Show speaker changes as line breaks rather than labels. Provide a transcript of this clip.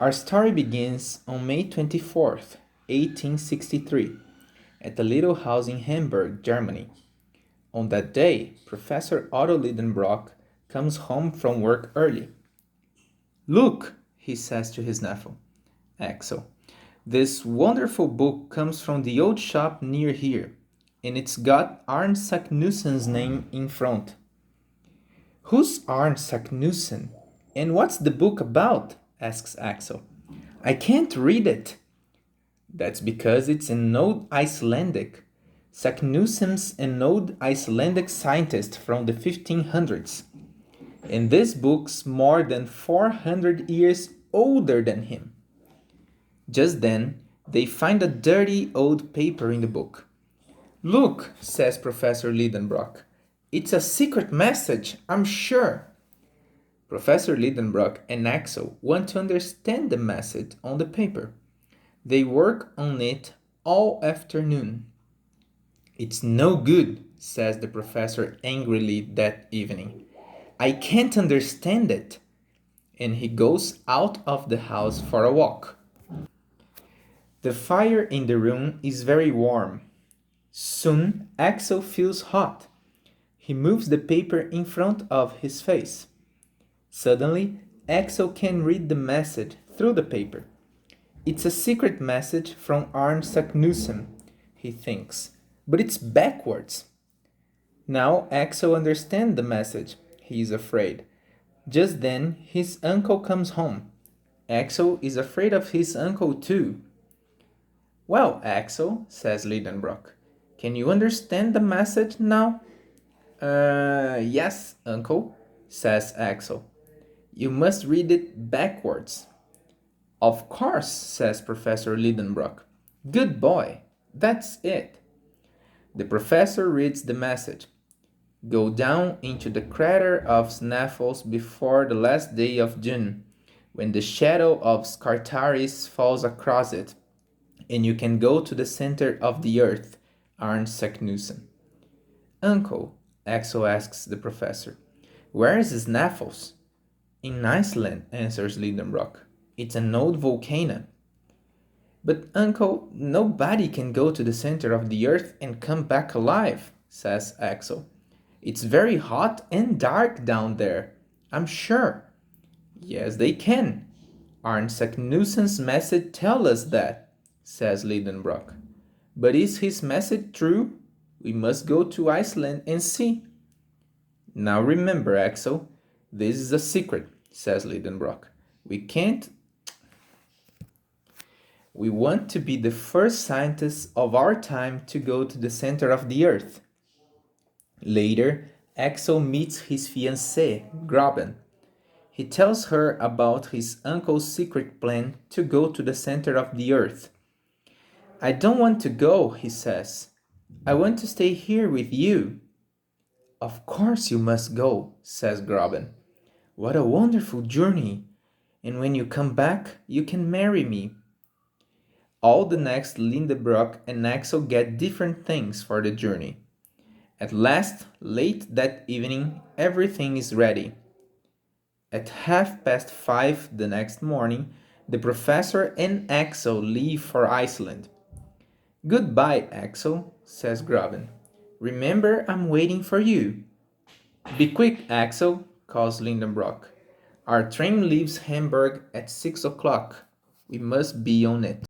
Our story begins on May 24th, 1863, at a little house in Hamburg, Germany. On that day, Professor Otto Lidenbrock comes home from work early. Look, he says to his nephew, Axel, this wonderful book comes from the old shop near here, and it's got Arne Saknusson's name in front. Who's Arne Saknussemm? And what's the book about? Asks Axel. I can't read it. That's because it's in Old Icelandic. Saknussemm's an old Icelandic scientist from the 1500s. And this book's more than 400 years older than him. Just then, they find a dirty old paper in the book. Look, says Professor Lidenbrock. It's a secret message, I'm sure. Professor Lidenbrock and Axel want to understand the message on the paper. They work on it all afternoon. It's no good, says the professor angrily that evening. I can't understand it. And he goes out of the house for a walk. The fire in the room is very warm. Soon Axel feels hot. He moves the paper in front of his face. Suddenly, Axel can read the message through the paper. It's a secret message from Arne Saknussemm, he thinks, but it's backwards. Now Axel understands the message. He is afraid. Just then, his uncle comes home. Axel is afraid of his uncle too. Well, Axel, says Lidenbrock, can you understand the message now? Yes, uncle, says Axel. You must read it backwards. Of course, says Professor Lidenbrock. Good boy, that's it. The professor reads the message. Go down into the crater of Snaffles before the last day of June, when the shadow of Scartaris falls across it, and you can go to the center of the earth, Arne Saknussemm. Uncle, Axel asks the professor, where is Snaffles? In Iceland, answers Lidenbrock. It's an old volcano. But uncle, nobody can go to the center of the earth and come back alive, says Axel. It's very hot and dark down there, I'm sure. Yes, they can. Arne Saknussemm's message tells us that, says Lidenbrock. But is his message true? We must go to Iceland and see. Now remember, Axel, this is a secret, says Lidenbrock. We want to be the first scientists of our time to go to the center of the earth. Later, Axel meets his fiancée, Graben. He tells her about his uncle's secret plan to go to the center of the earth. I don't want to go, he says. I want to stay here with you. Of course you must go, says Graben. What a wonderful journey! And when you come back, you can marry me. All the next Lidenbrock and Axel get different things for the journey. At last, late that evening, everything is ready. At 5:30 the next morning, the professor and Axel leave for Iceland. Goodbye, Axel, says Graben. Remember, I'm waiting for you. Be quick, Axel, calls Lidenbrock. Our train leaves Hamburg at 6 o'clock. We must be on it.